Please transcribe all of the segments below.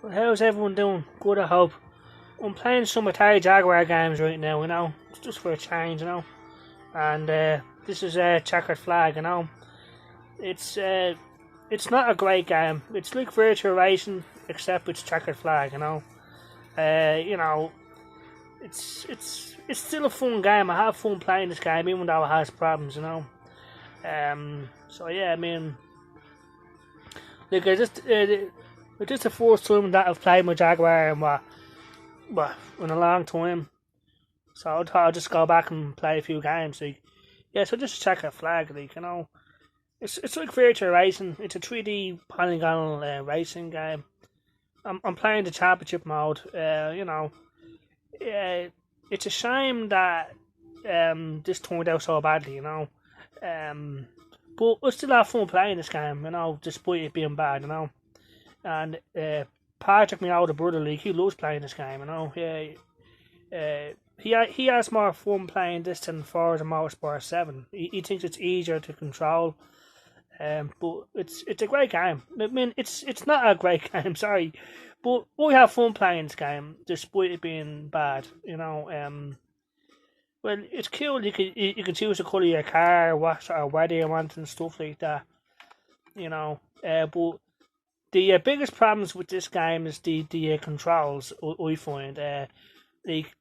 How's everyone doing? Good, I hope. I'm playing some Atari Jaguar games right now, just for a change, And this is a checkered flag, It's uh, it's not a great game. It's like virtual racing, except it's checkered flag, Uh, you know, it's still a fun game. I have fun playing this game, even though it has problems, So yeah, I mean, like it's just the first time that I've played my Jaguar in in a long time. So I thought I'd just go back and play a few games. Yeah, so just check a flag, It's like virtual racing. It's a 3D polygonal racing game. I'm playing the championship mode. It's a shame that this turned out so badly, But I still have fun playing this game, despite it being bad, And Patrick, my older brother, he loves playing this game, Yeah, he has more fun playing this than Forza Motorsport 7. He thinks it's easier to control. But it's a great game. I mean, it's not a great game, sorry, but we have fun playing this game despite it being bad. Well, it's cool. You can choose the colour of your car, what sort of weather you want, and stuff like that. But the biggest problems with this game is the controls. I find like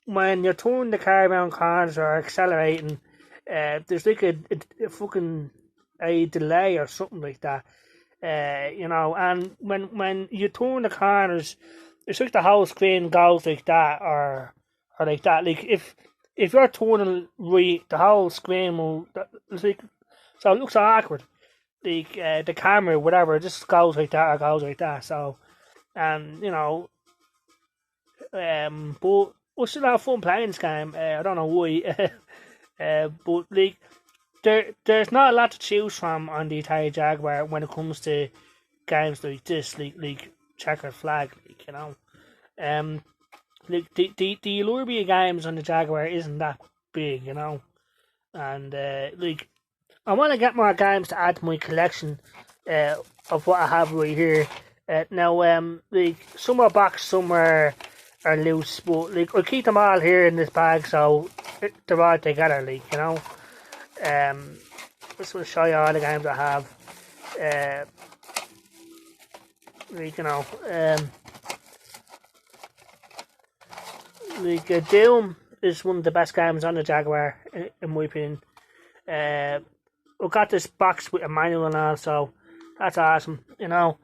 when you're turning the car around corners or accelerating, there's like a fucking a delay or something like that. And when you turn the corners, it's like the whole screen goes like that or like that. Like if you're turning right, the whole screen will. It's like so it looks awkward. Like the camera, whatever, it just goes like that or goes like that. So, and but we still have fun playing this game. I don't know why. But like there's not a lot to choose from on the Atari Jaguar when it comes to games like this, like checkered flag, like the allure of games on the Jaguar isn't that big, and like I want to get more games to add to my collection of what I have right here. Now, like some are boxed, some are loose, but like I keep them all here in this bag, so they're all together, Just want to show you all the games I have. Like Doom is one of the best games on the Jaguar, in my opinion. I got this box with a manual and all, so that's awesome, But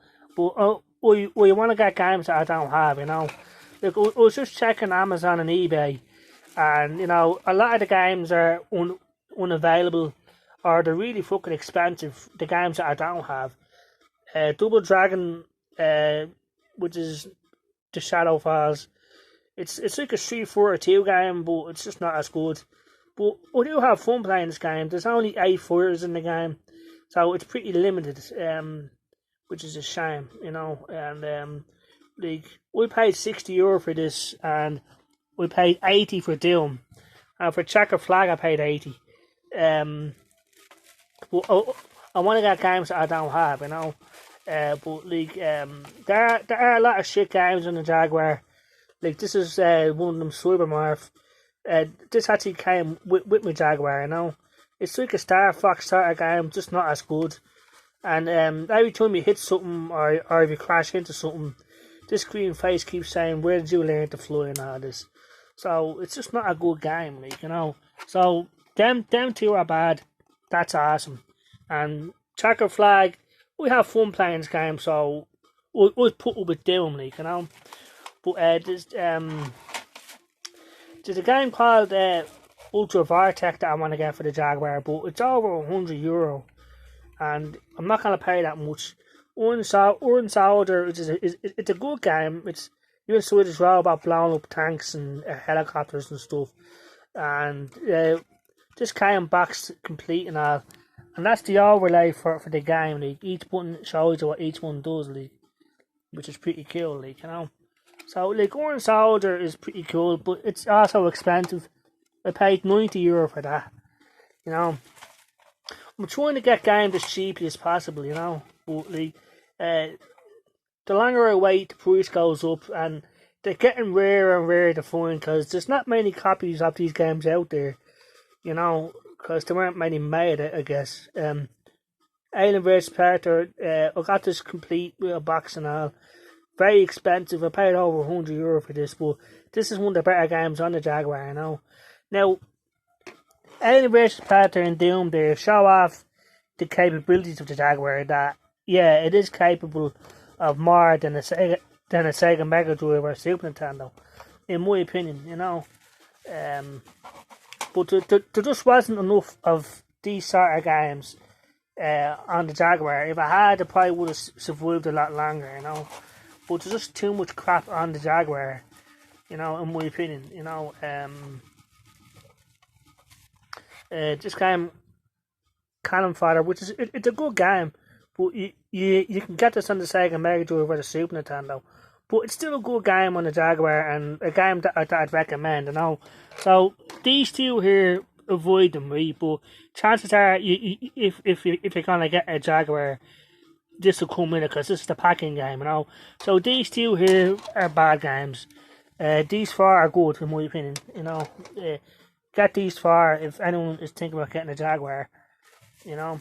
we want to get games that I don't have, Like I was just checking Amazon and eBay, and a lot of the games are unavailable, or they're really fucking expensive. The games that I don't have, Double Dragon, which is the Shadow Falls. It's like a Street Fighter 2 game, but it's just not as good. But I do have fun playing this game. There's only 8 fighters in the game, so it's pretty limited. Which is a shame, And like we paid €60 for this, and we paid 80 for Doom, and for Checker Flag I paid 80. But I want to get games that I don't have, But like there are a lot of shit games on the Jaguar. Like this is one of them, Cybermorph. This actually came with my Jaguar, It's like a Star Fox sort of game, just not as good. And every time you hit something or if you crash into something, this green face keeps saying, "Where did you learn to fly?" and all this. So it's just not a good game, So them two are bad. That's awesome. And Checker Flag, we have fun playing this game, so we'll put up with Doom, But there's a game called Ultra Vortec that I want to get for the Jaguar, but it's over €100, and I'm not gonna pay that much. Iron Soldier it's a good game. It's you inside this robot blowing up tanks and helicopters and stuff, and this came boxed complete and all, and that's the overlay for the game. Like each button shows you what each one does, which is pretty cool, So, like, Iron Soldier is pretty cool, but it's also expensive. I paid €90 for that, I'm trying to get games as cheaply as possible, But, like, the longer I wait, the price goes up, and they're getting rarer and rarer to find because there's not many copies of these games out there, you know, because there weren't many made, I guess. Alien vs Predator, I got this complete with a box and all. Very expensive. I paid over €100 for this, but this is one of the better games on the Jaguar, you know. Now, Alien vs Predator and Doom there show off the capabilities of the Jaguar. That yeah, it is capable of more than a Sega Mega Drive or Super Nintendo, in my opinion, you know. But there just wasn't enough of these sort of games on the Jaguar. If I had, I probably would have survived a lot longer, you know. But there's just too much crap on the Jaguar, you know, in my opinion, you know. This game, Cannon Fodder, which is it's a good game, but you can get this on the Sega Mega Drive or the Super Nintendo. But it's still a good game on the Jaguar and a game that I'd recommend, you know. So these two here, avoid them, right? But chances are, if you're gonna get a Jaguar, this will come in it because this is the packing game, you know. So these two here are bad games. These four are good in my opinion, you know. Get these four if anyone is thinking about getting a Jaguar, you know.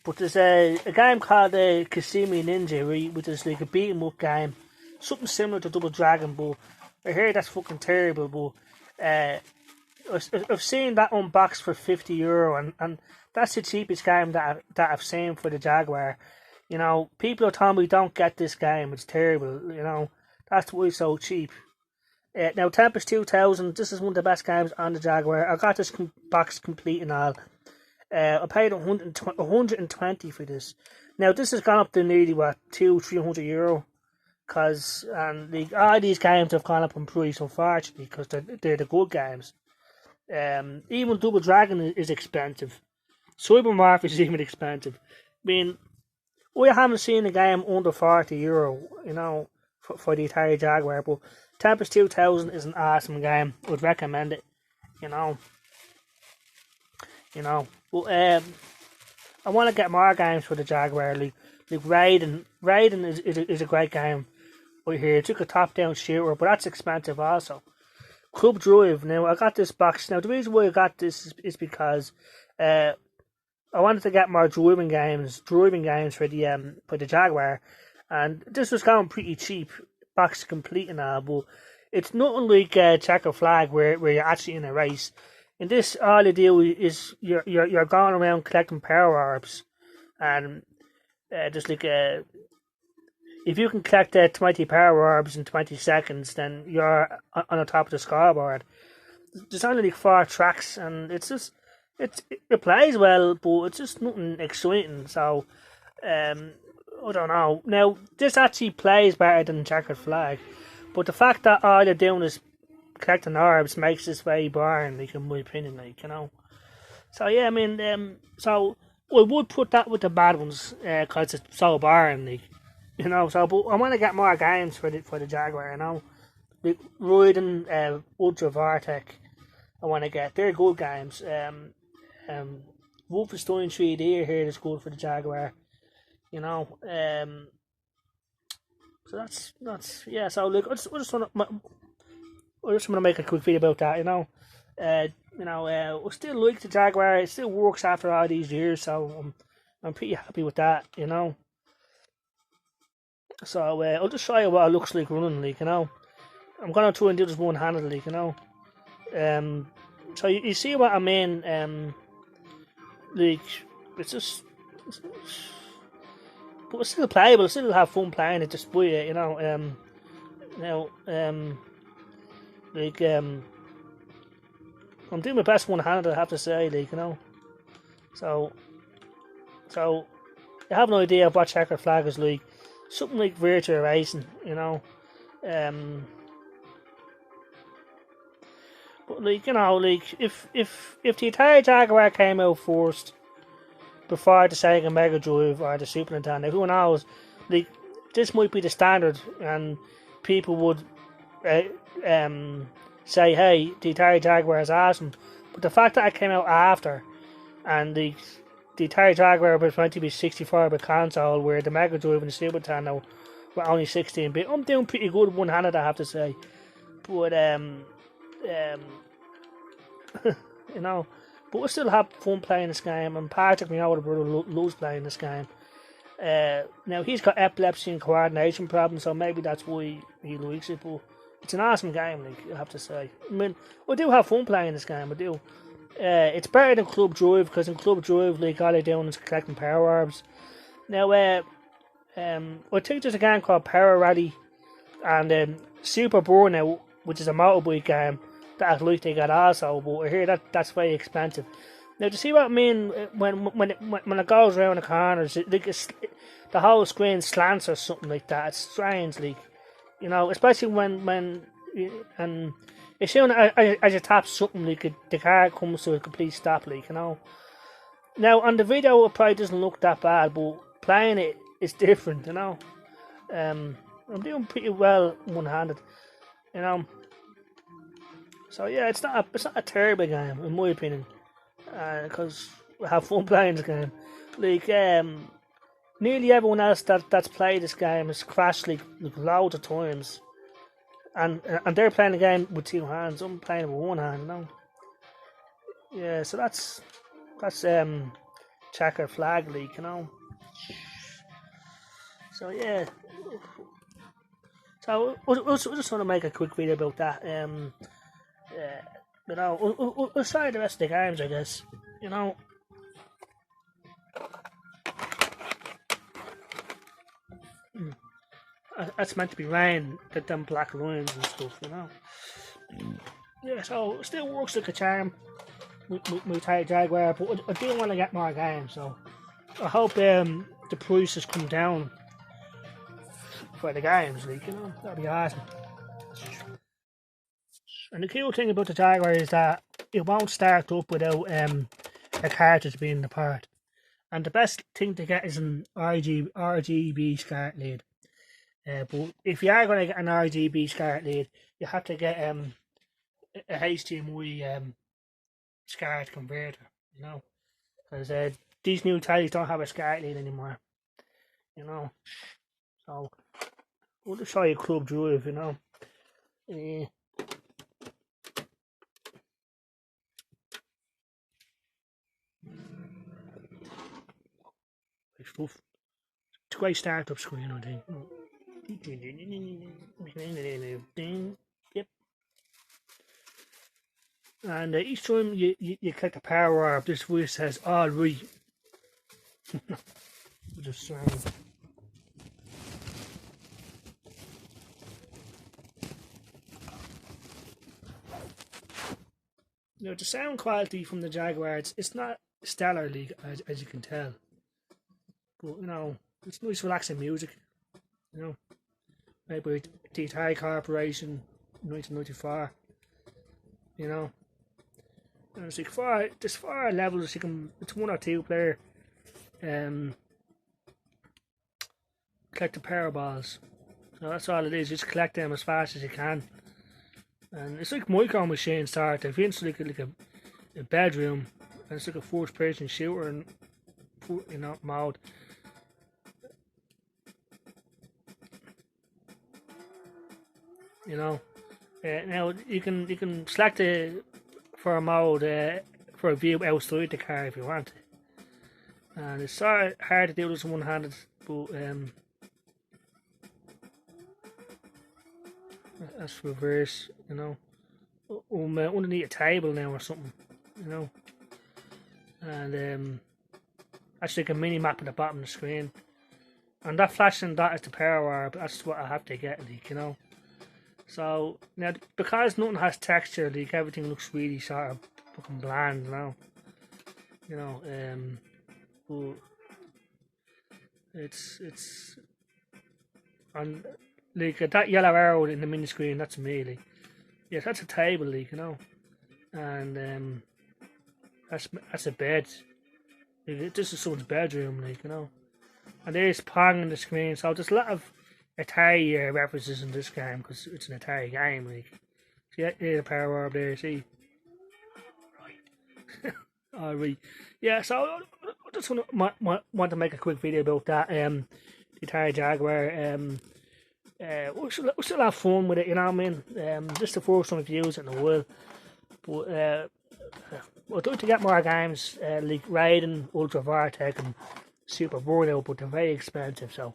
But there's a game called Kasumi Ninja, right, which is like a beat 'em up game, something similar to Double Dragon, but I hear that's fucking terrible. But I've seen that unboxed for €50, and that's the cheapest game that I've seen for the Jaguar. You know, people are telling me don't get this game; it's terrible. You know, that's why it's so cheap. Now, Tempest 2000, this is one of the best games on the Jaguar. I got this box complete and all. I paid 120 for this. Now, this has gone up to nearly, what, €200-300? Because all these games have gone up in price, unfortunately, because they're the good games. Even Double Dragon is expensive. Cybermorph is even expensive. I mean, I haven't seen a game under €40, you know, for the Atari Jaguar, but Tempest 2000 is an awesome game. I would recommend it, you know. But I want to get more games for the Jaguar, like Raiden. Raiden is a great game right here. It's like a top-down shooter, but that's expensive also. Club Drive. Now, I got this box. Now, the reason why I got this is because I wanted to get more driving games for the Jaguar, and this was going pretty cheap, box complete and all, but it's nothing like Checker Flag where you're actually in a race. In this, all you do is you're going around collecting power orbs, and just like if you can collect 20 power orbs in 20 seconds, then you're on the top of the scoreboard. There's only like 4 tracks, and it's just it plays well, but it's just nothing exciting. So I don't know. Now this actually plays better than Checkered Flag, but the fact that all you're doing is collecting orbs makes this very boring, like, in my opinion, like, you know. So yeah, I mean, so I would put that with the bad ones, because it's so boring, like, you know. So, but I want to get more games for the Jaguar, you know. Like Raiden, Ultra Vortec, I want to get. They're good games. Wolfenstein 3D here is good for the Jaguar, you know. So that's yeah. So like, I just want to make a quick video about that, you know. I still like the Jaguar. It still works after all these years, so I'm pretty happy with that, you know. So I'll just show you what it looks like running, like, you know. I'm gonna try and do this one-handed, like, you know. So you see what I mean? Like, it's just, but it's still playable. I still have fun playing it, despite it, you know. I'm doing my best one-handed, I have to say, like, you know. So I have no idea what Checkered Flag is like. Something like virtual racing, you know. But like, you know, like if the Atari Jaguar came out first before the Sega Mega Drive or the Super Nintendo, who knows? Like, this might be the standard, and people would say, "Hey, the Atari Jaguar is awesome." But the fact that it came out after, and like the Atari Jaguar was meant to be 64-bit console, where the Mega Drive and the Super Nintendo were only 16-bit. I'm doing pretty good one-handed, I have to say. But um, you know, but I still have fun playing this game, and Patrick, my older brother, loves playing this game. Now he's got epilepsy and coordination problems, so maybe that's why he likes it. But it's an awesome game, like, I have to say. I mean, I do have fun playing this game. I do. It's better than Club Drive, because in Club Drive, like, all they're doing is collecting power orbs. Now, I think there's a game called Power Rally and Super Burnout, which is a motorbike game that I'd like to get also, but I hear that's very expensive. Now, to see what I mean when it goes around the corners, the whole screen slants or something like that. It's strange, like, you know, especially when and as soon as you tap something, like, the car comes to a complete stop, like, you know. Now, on the video, it probably doesn't look that bad, but playing it is different, you know. I'm doing pretty well one-handed, you know. So yeah, it's not a terrible game in my opinion, because I have fun playing this game. Like, nearly everyone else that's played this game has crashed like loads of times, and they're playing the game with two hands. I'm playing it with one hand, you know. Yeah, so that's checker flag league, you know. So yeah, so I just want to make a quick video about that. You know, we'll try the rest of the games, I guess. You know. That's meant to be rain, get them black lines and stuff, you know. Yeah, so it still works like a charm with Atari Jaguar, but I do want to get more games, so I hope the prices come down for the games, like, you know. That'd be awesome. And the cool thing about the Jaguar is that it won't start up without a cartridge being the part. And the best thing to get is an RGB SCART lead. But if you are going to get an RGB SCART lead, you have to get a HDMI SCART converter, you know, because these new tellies don't have a SCART lead anymore, you know. So we'll just show you Club Drive, you know. Stuff. It's a great startup screen, I think. Yep. And each time you click the power orb, this voice says, "All right." Just you know, the sound quality from the Jaguar, it's not stellar, league as you can tell. But, you know, it's nice relaxing music, you know. Made by the Atari Corporation, 1994, you know. And it's like there's 4 levels. It's 1 or 2 player. Collect the power balls. So that's all it is. Just collect them as fast as you can. And it's like Micro Machine start. If you're into like a bedroom, and it's like a first person shooter and, you know, mode. You know, now you can select it for a mode for a view outside the car if you want. And it's sort of hard to do this one-handed, but that's reverse. You know, I'm underneath a table now or something. You know, and that's like a mini map at the bottom of the screen. And that flashing dot is the power orb. That's what I have to get, like, you know. So now, because nothing has texture, like, everything looks really sort of fucking bland, you know. You know, but it's and like that yellow arrow in the mini screen. That's me, like. Yeah, that's a table, like, you know, and that's a bed. Like, this is someone's bedroom, like, you know. And there's Pong on the screen, so there's a lot of Atari references in this game because it's an Atari game, like. See that the power orb there, see? Right. Alright. Yeah, so just want to make a quick video about that. The Atari Jaguar. We still have fun with it, you know what I mean? Just the first time I've used it in a while. But I'd like to get more games like Raiden, Ultra Vortex, and Super Burnout, but they're very expensive. So,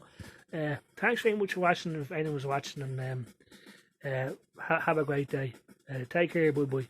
thanks very much for watching. If anyone was watching, and have a great day. Take care. Bye bye.